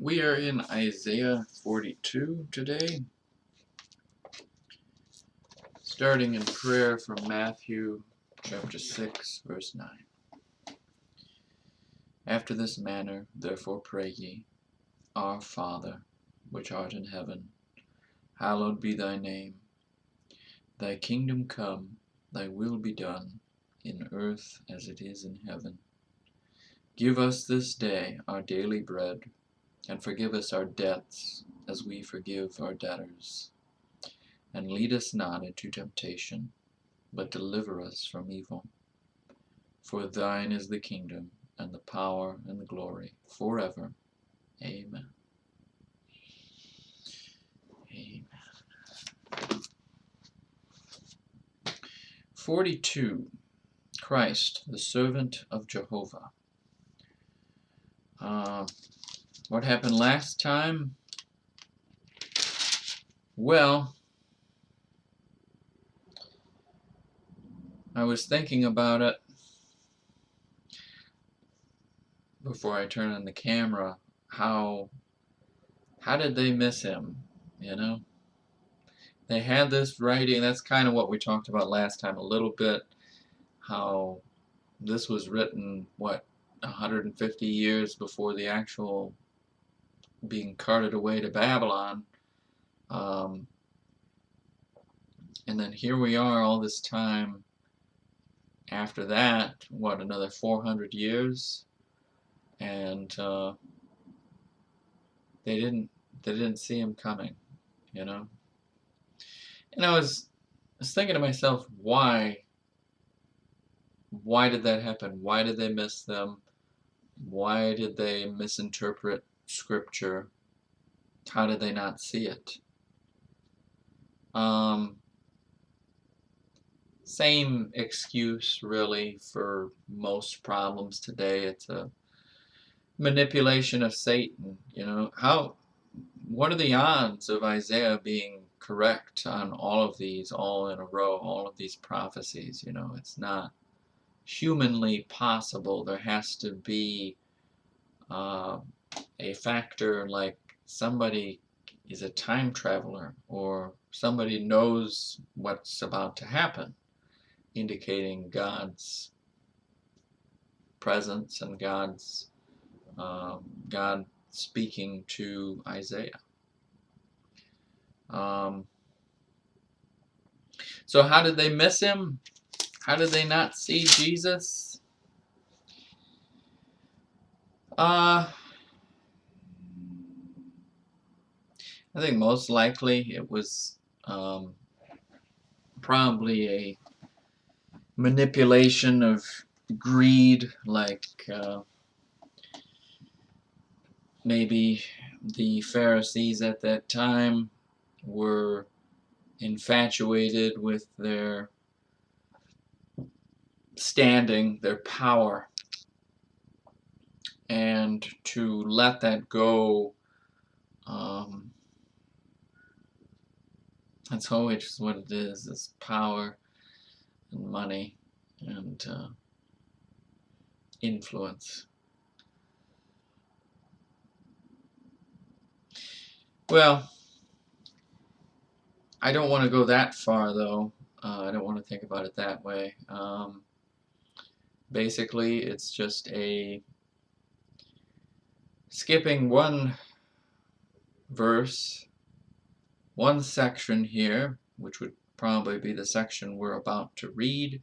We are in Isaiah 42 today, starting in prayer from Matthew chapter 6, verse 9. After this manner, therefore pray ye, Our Father, which art in heaven, hallowed be thy name. Thy kingdom come, thy will be done, in earth as it is in heaven. Give us this day our daily bread, and forgive us our debts, as we forgive our debtors. And lead us not into temptation, but deliver us from evil. For thine is the kingdom, and the power, and the glory, forever. Amen. Amen. 42. Christ, the servant of Jehovah. What happened last time? Well, I was thinking about it before I turned on the camera. How did they miss him? You know, they had this writing. That's kind of what we talked about last time a little bit. How this was written, 150 years before the actual being carted away to Babylon. And then here we are all this time after that, another 400 years? And they didn't see him coming, you know? And I was thinking to myself, why did that happen? Why did they miss them? Why did they misinterpret Scripture? How did they not see it? Same excuse, really, for most problems today. It's a manipulation of Satan. You know, what are the odds of Isaiah being correct on all of these, all in a row, all of these prophecies? You know, it's not humanly possible. There has to be a factor like somebody is a time traveler, or somebody knows what's about to happen, indicating God's presence and God speaking to Isaiah. So how did they miss him? How did they not see Jesus? I think most likely it was probably a manipulation of greed, like maybe the Pharisees at that time were infatuated with their standing, their power, and to let that go, that's always what it is power and money and influence. Well, I don't want to go that far, though. I don't want to think about it that way. Basically, it's just skipping one verse, one section here, which would probably be the section we're about to read,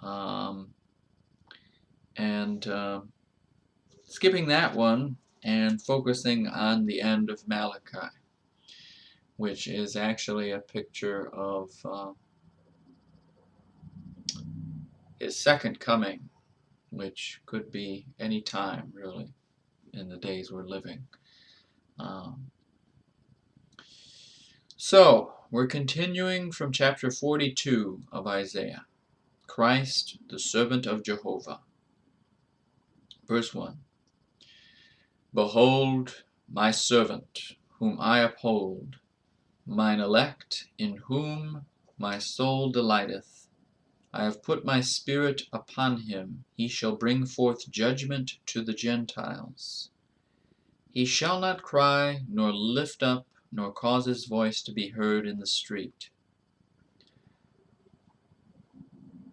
and skipping that one and focusing on the end of Malachi, which is actually a picture of his second coming, which could be any time, really, in the days we're living. So, we're continuing from chapter 42 of Isaiah. Christ, the servant of Jehovah. Verse 1. Behold, my servant, whom I uphold, mine elect, in whom my soul delighteth. I have put my spirit upon him. He shall bring forth judgment to the Gentiles. He shall not cry, nor lift up, nor cause his voice to be heard in the street.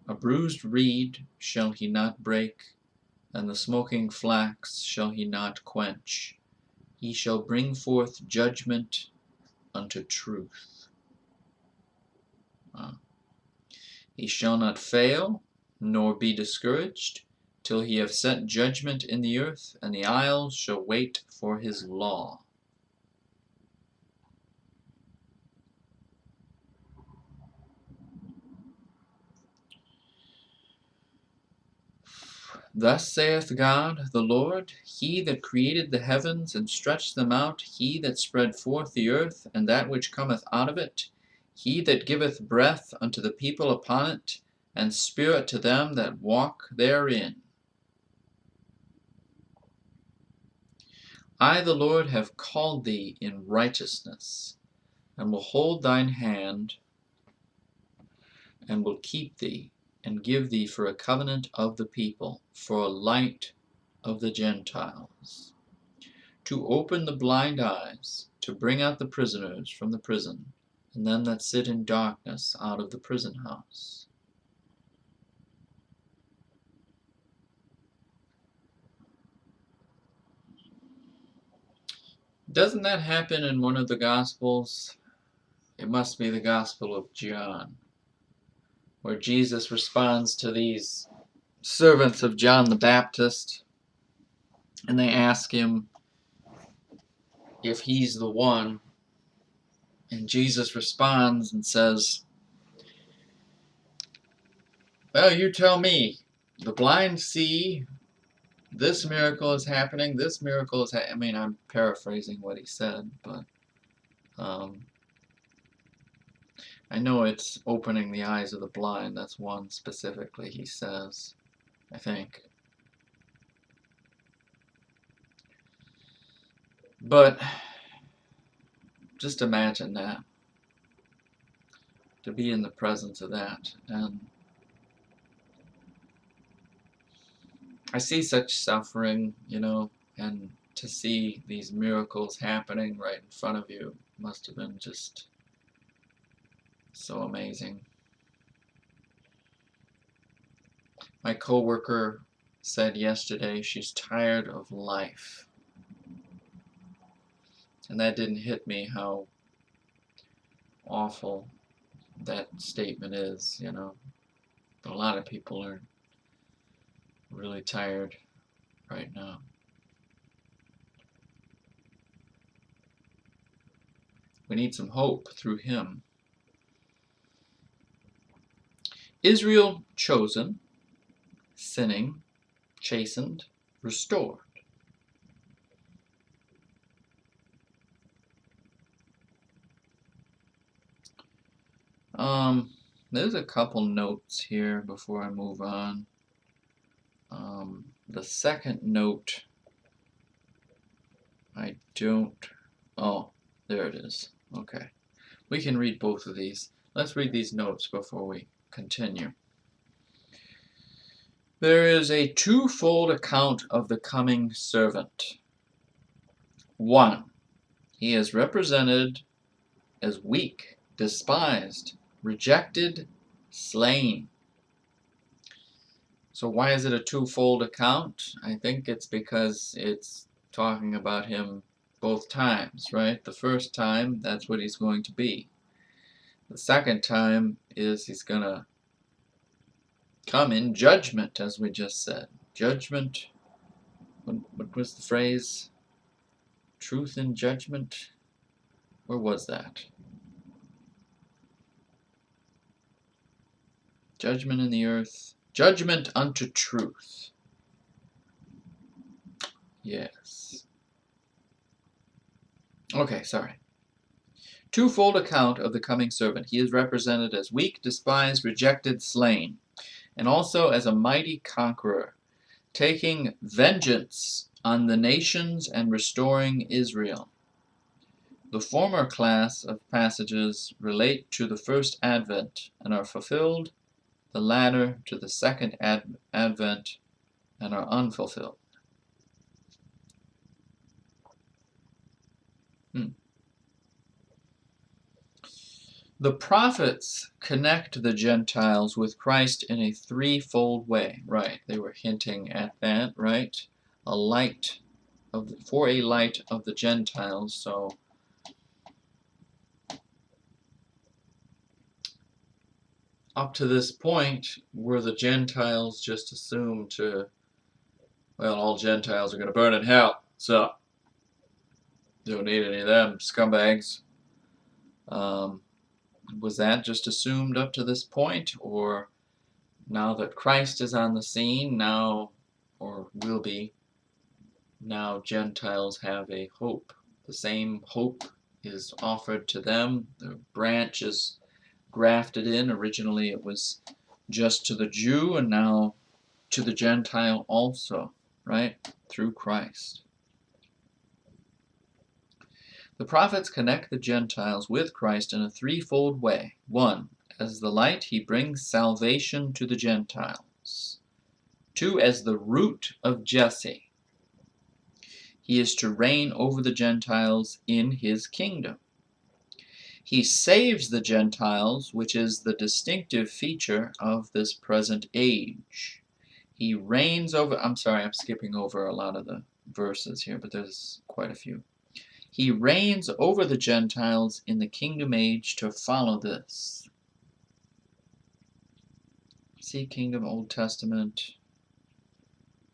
A bruised reed shall he not break, and the smoking flax shall he not quench. He shall bring forth judgment unto truth. He shall not fail, nor be discouraged, till he have set judgment in the earth, and the isles shall wait for his law. Thus saith God the Lord, He that created the heavens and stretched them out, He that spread forth the earth and that which cometh out of it, He that giveth breath unto the people upon it, and spirit to them that walk therein. I, the Lord, have called thee in righteousness, and will hold thine hand, and will keep thee, and give thee for a covenant of the people, for a light of the Gentiles, to open the blind eyes, to bring out the prisoners from the prison, and them that sit in darkness out of the prison house. Doesn't that happen in one of the Gospels? It must be the Gospel of John, where Jesus responds to these servants of John the Baptist, and they ask him if he's the one, and Jesus responds and says, well, you tell me. The blind see, this miracle is happening, this miracle is I mean, I'm paraphrasing what he said, but I know it's opening the eyes of the blind. That's one specifically he says, I think. But just imagine that, to be in the presence of that. And I see such suffering, and to see these miracles happening right in front of you must have been just so amazing. My coworker said yesterday she's tired of life. And that didn't hit me how awful that statement is, But a lot of people are really tired right now. We need some hope through him. Israel chosen, sinning, chastened, restored. There's a couple notes here before I move on. The second note, oh, there it is. Okay. We can read both of these. Let's read these notes before we continue. There is a twofold account of the coming servant. 1. He is represented as weak, despised, rejected, slain. So why is it a twofold account? I think it's because it's talking about him both times, right? The first time, that's what he's going to be. The second time is he's going to come in judgment, as we just said. Judgment. What was the phrase? Truth in judgment? Where was that? Judgment in the earth. Judgment unto truth. Yes. Okay, sorry. Twofold account of the coming servant. He is represented as weak, despised, rejected, slain, and also as a mighty conqueror, taking vengeance on the nations and restoring Israel. The former class of passages relate to the first advent and are fulfilled, the latter to the second advent and are unfulfilled. The prophets connect the Gentiles with Christ in a threefold way. Right, they were hinting at that, right? For a light of the Gentiles. So up to this point, were the Gentiles just assumed to, well, all Gentiles are going to burn in hell, so don't need any of them scumbags. Was that just assumed up to this point, or now that Christ is on the scene, now, or will be, now Gentiles have a hope? The same hope is offered to them. The branch is grafted in. Originally it was just to the Jew, and now to the Gentile also, right? Through Christ. The prophets connect the Gentiles with Christ in a threefold way. 1. As the light, he brings salvation to the Gentiles. 2. As the root of Jesse, he is to reign over the Gentiles in his kingdom. He saves the Gentiles, which is the distinctive feature of this present age. He reigns over, I'm sorry, I'm skipping over a lot of the verses here, but there's quite a few. He reigns over the Gentiles in the kingdom age to follow this. See Kingdom, Old Testament.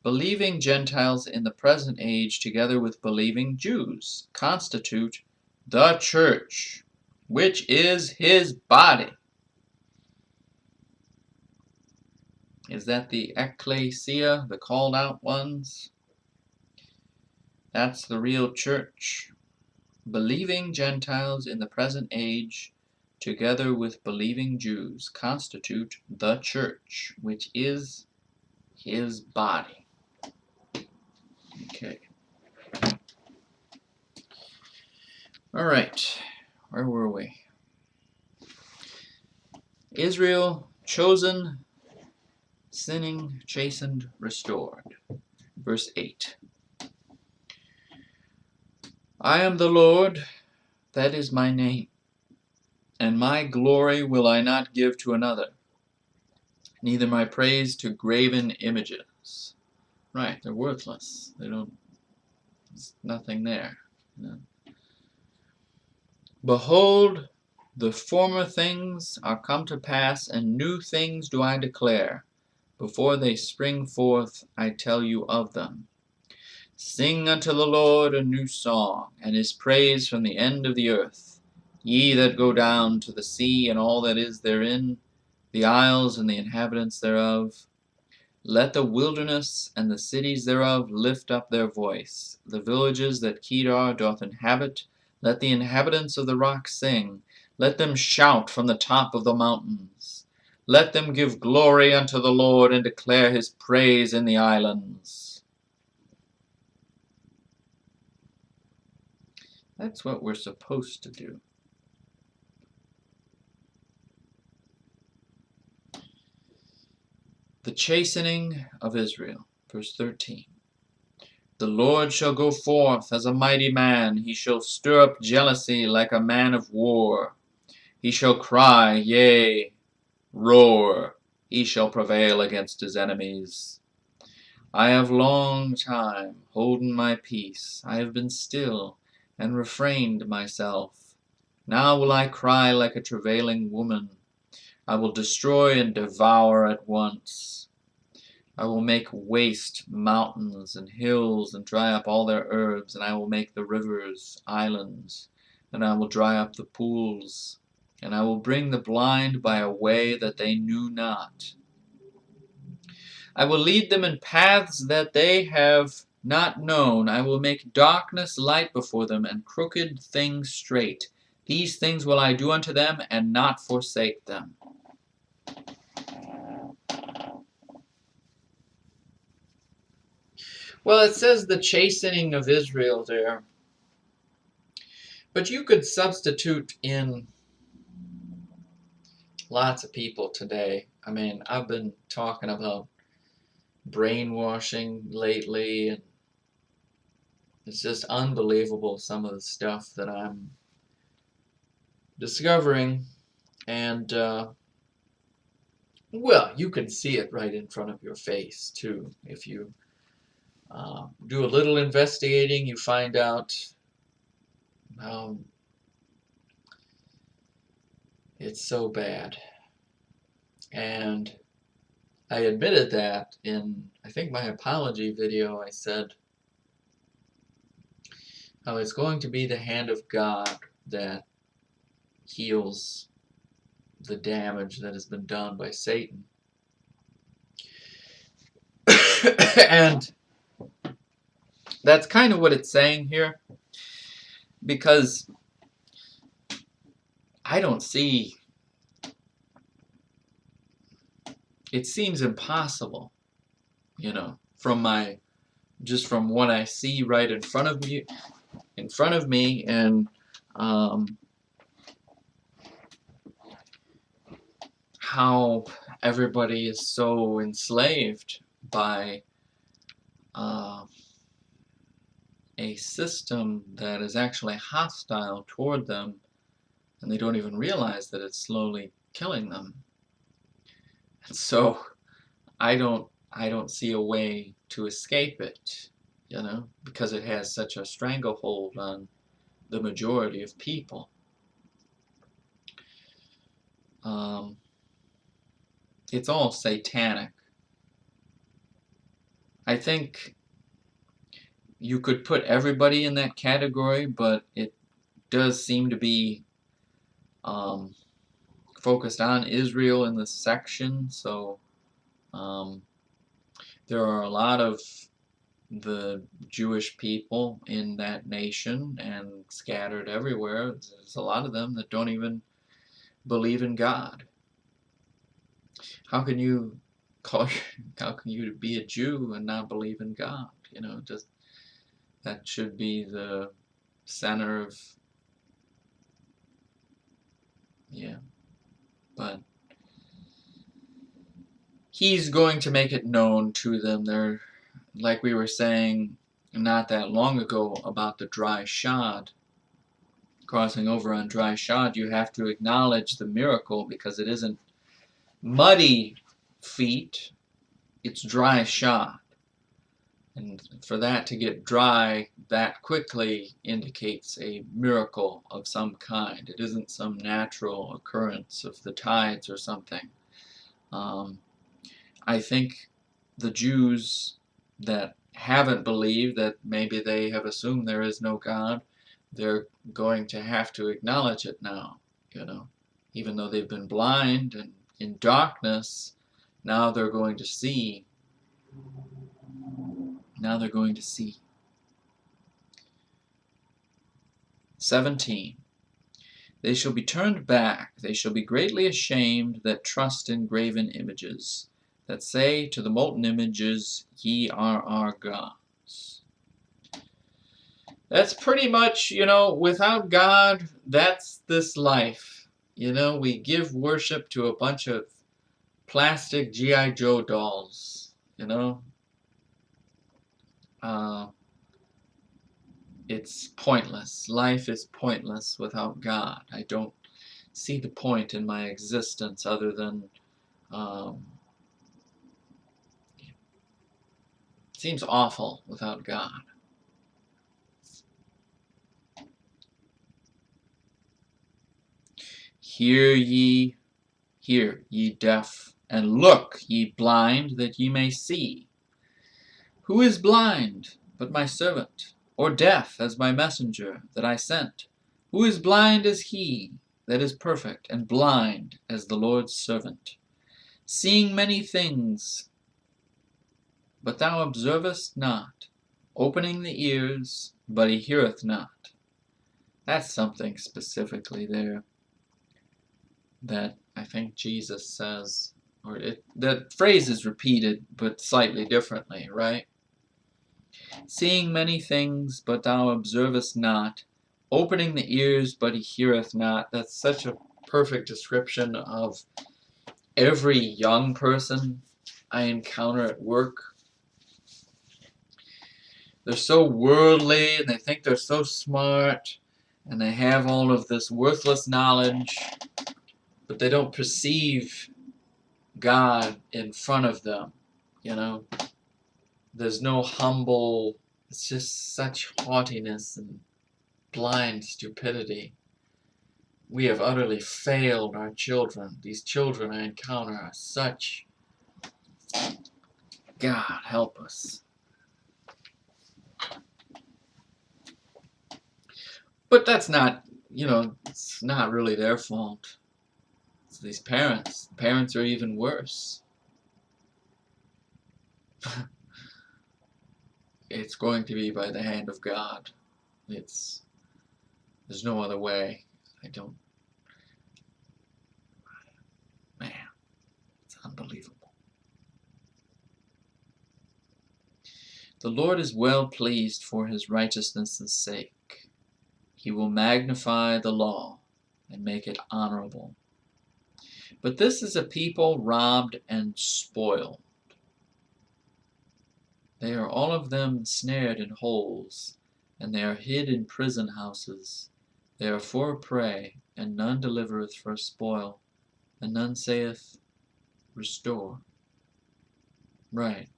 Believing Gentiles in the present age together with believing Jews constitute the church, which is his body. Is that the ecclesia, the called out ones? That's the real church. Believing Gentiles in the present age, together with believing Jews, constitute the church, which is his body. Okay. All right. Where were we? Israel, chosen, sinning, chastened, restored. Verse 8. I am the Lord, that is my name, and my glory will I not give to another, neither my praise to graven images. Right, they're worthless. There's nothing there. Behold, the former things are come to pass, and new things do I declare. Before they spring forth, I tell you of them. Sing unto the Lord a new song, and his praise from the end of the earth. Ye that go down to the sea and all that is therein, the isles and the inhabitants thereof. Let the wilderness and the cities thereof lift up their voice. The villages that Kedar doth inhabit, let the inhabitants of the rock sing. Let them shout from the top of the mountains. Let them give glory unto the Lord, and declare his praise in the islands. That's what we're supposed to do. The chastening of Israel, verse 13. The Lord shall go forth as a mighty man. He shall stir up jealousy like a man of war. He shall cry, yea, roar. He shall prevail against his enemies. I have long time holden my peace. I have been still and refrained myself. Now will I cry like a travailing woman. I will destroy and devour at once. I will make waste mountains and hills, and dry up all their herbs, and I will make the rivers islands, and I will dry up the pools, and I will bring the blind by a way that they knew not. I will lead them in paths that they have not known. I will make darkness light before them, and crooked things straight. These things will I do unto them, and not forsake them. Well, it says the chastening of Israel there. But you could substitute in lots of people today. I mean, I've been talking about brainwashing lately, and It's just unbelievable, some of the stuff that I'm discovering. And, well, you can see it right in front of your face, too. If you do a little investigating, you find out it's so bad. And I admitted that in, I think, my apology video. I said how it's going to be the hand of God that heals the damage that has been done by Satan. And that's kind of what it's saying here, because I don't see, it seems impossible, you know, from what I see right in front of me, and how everybody is so enslaved by a system that is actually hostile toward them, and they don't even realize that it's slowly killing them. And so I don't see a way to escape it, you know, because it has such a stranglehold on the majority of people. It's all satanic. I think you could put everybody in that category, but it does seem to be focused on Israel in this section. So there are a lot of the Jewish people in that nation and scattered everywhere. There's a lot of them that don't even believe in God. How can you be a Jew and not believe in God? You know, just that should be the center of, yeah. But he's going to make it known to them. They're, like we were saying not that long ago about the dry shod. Crossing over on dry shod, you have to acknowledge the miracle, because it isn't muddy feet, it's dry shod. And for that to get dry that quickly indicates a miracle of some kind. It isn't some natural occurrence of the tides or something. I think the Jews that haven't believed, that maybe they have assumed there is no God, they're going to have to acknowledge it now, you know. Even though they've been blind and in darkness, now they're going to see. Now they're going to see. 17. They shall be turned back, they shall be greatly ashamed that trust in graven images, that say to the molten images, ye are our gods. That's pretty much, you know, without God, that's this life. You know, we give worship to a bunch of plastic G.I. Joe dolls, you know. It's pointless. Life is pointless without God. I don't see the point in my existence other than it seems awful without God. Hear ye deaf, and look, ye blind, that ye may see. Who is blind but my servant, or deaf as my messenger that I sent? Who is blind as he that is perfect, and blind as the Lord's servant? Seeing many things, but thou observest not. Opening the ears, but he heareth not. That's something specifically there that I think Jesus says, or that phrase is repeated, but slightly differently, right? Seeing many things, but thou observest not. Opening the ears, but he heareth not. That's such a perfect description of every young person I encounter at work. they're so worldly, and they think they're so smart, and they have all of this worthless knowledge, but they don't perceive God in front of them, you know. There's no humble, it's just such haughtiness and blind stupidity. We have utterly failed our children. These children I encounter are such, God help us. But that's not, it's not really their fault. It's these parents. Parents are even worse. It's going to be by the hand of God. There's no other way. Man, it's unbelievable. The Lord is well pleased for his righteousness' sake. He will magnify the law and make it honorable. But this is a people robbed and spoiled. They are all of them snared in holes, and they are hid in prison houses. They are for prey, and none delivereth for spoil, and none saith, Restore. Right,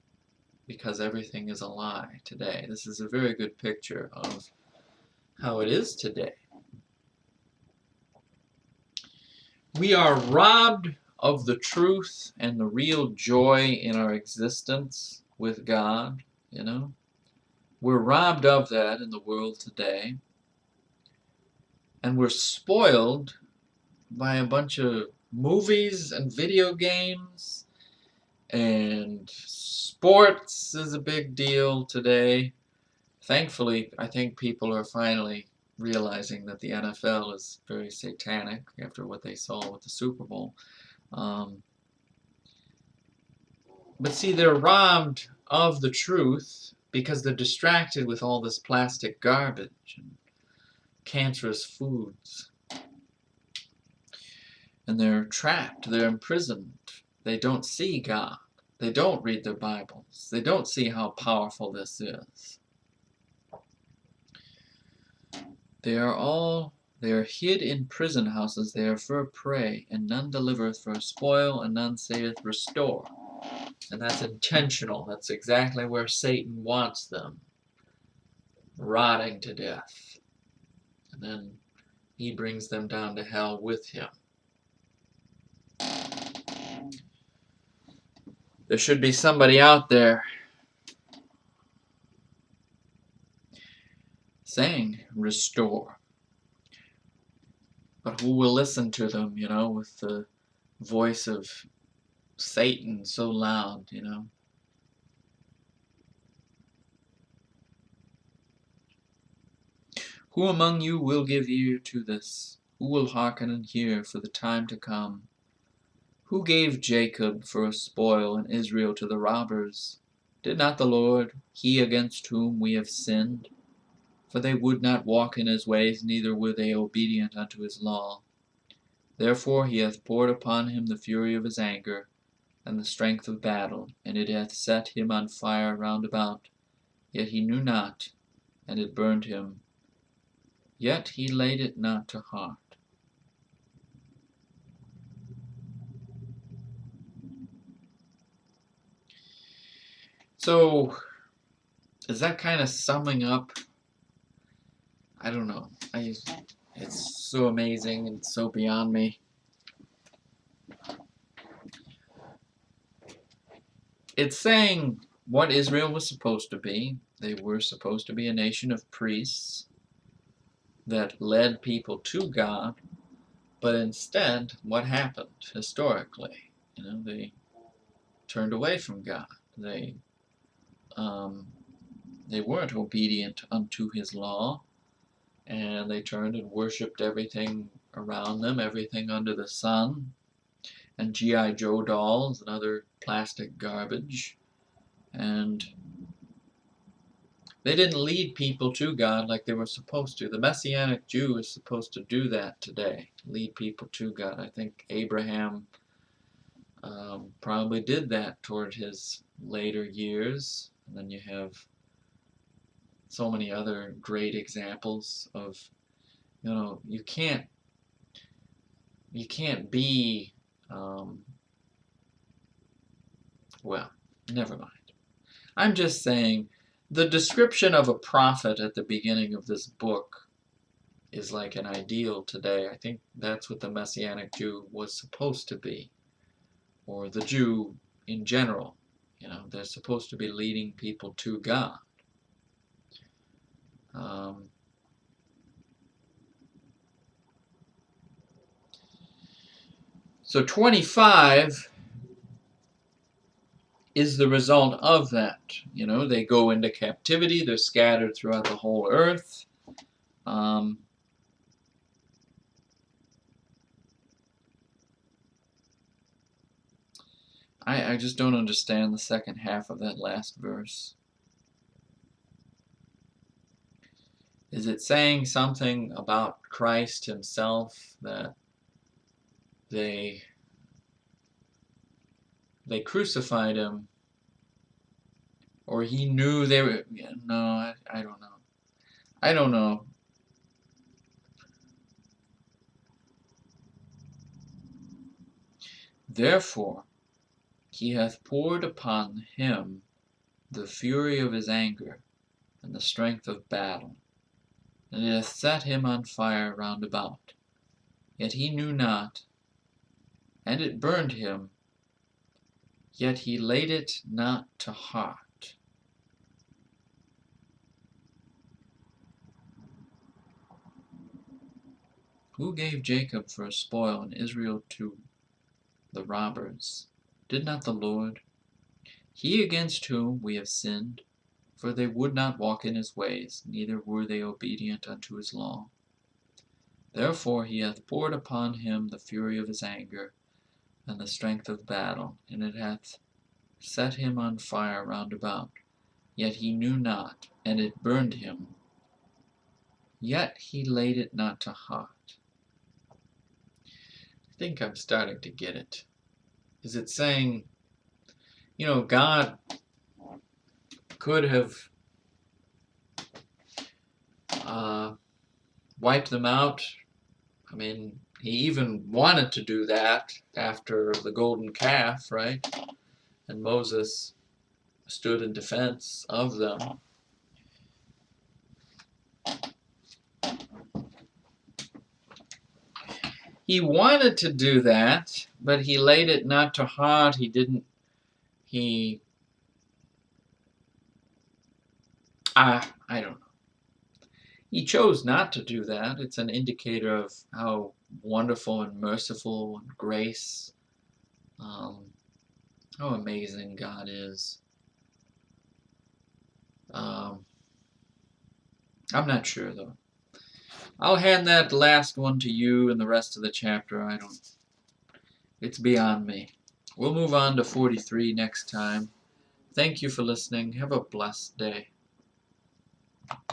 because everything is a lie today. This is a very good picture of how it is today. We are robbed of the truth and the real joy in our existence with God, We're robbed of that in the world today. And we're spoiled by a bunch of movies and video games, and sports is a big deal today. Thankfully, I think people are finally realizing that the NFL is very satanic after what they saw with the Super Bowl. But see, they're robbed of the truth because they're distracted with all this plastic garbage and cancerous foods. And they're trapped, they're imprisoned. They don't see God. They don't read their Bibles. They don't see how powerful this is. They are hid in prison houses. They are for prey, and none delivereth for spoil, and none saith, Restore. And that's intentional. That's exactly where Satan wants them, rotting to death. And then he brings them down to hell with him. There should be somebody out there saying, Restore. But who will listen to them, with the voice of Satan so loud, Who among you will give ear to this? Who will hearken and hear for the time to come? Who gave Jacob for a spoil and Israel to the robbers? Did not the Lord, he against whom we have sinned? For they would not walk in his ways, neither were they obedient unto his law. Therefore he hath poured upon him the fury of his anger, and the strength of battle, and it hath set him on fire round about. Yet he knew not, and it burned him. Yet he laid it not to heart. So, is that kind of summing up? I don't know. It's so amazing and so beyond me. It's saying what Israel was supposed to be. They were supposed to be a nation of priests that led people to God, but instead, what happened historically? They turned away from God. They weren't obedient unto his law, and they turned and worshipped everything around them, everything under the sun, and G.I. Joe dolls and other plastic garbage. And they didn't lead people to God like they were supposed to. The Messianic Jew is supposed to do that today, lead people to God. I think Abraham probably did that toward his later years. And then you have so many other great examples of, you can't be, well, never mind. I'm just saying the description of a prophet at the beginning of this book is like an ideal today. I think that's what the Messianic Jew was supposed to be, or the Jew in general. They're supposed to be leading people to God. So 25 is the result of that. They go into captivity. They're scattered throughout the whole earth. I just don't understand the second half of that last verse. Is it saying something about Christ himself, that they crucified him, or he knew they were? No, I don't know. I don't know. Therefore, he hath poured upon him the fury of his anger and the strength of battle, and it hath set him on fire round about. Yet he knew not, and it burned him, yet he laid it not to heart. Who gave Jacob for a spoil and Israel to the robbers? Did not the Lord? He against whom we have sinned, for they would not walk in his ways, neither were they obedient unto his law. Therefore he hath poured upon him the fury of his anger, and the strength of battle, and it hath set him on fire round about. Yet he knew not, and it burned him, yet he laid it not to heart. I think I'm starting to get it. Is it saying, God could have wiped them out? I mean, he even wanted to do that after the golden calf, right? And Moses stood in defense of them. He wanted to do that, but he laid it not to heart. I don't know. He chose not to do that. It's an indicator of how wonderful and merciful and grace, how amazing God is. I'm not sure, though. I'll hand that last one to you and the rest of the chapter. It's beyond me. We'll move on to 43 next time. Thank you for listening. Have a blessed day.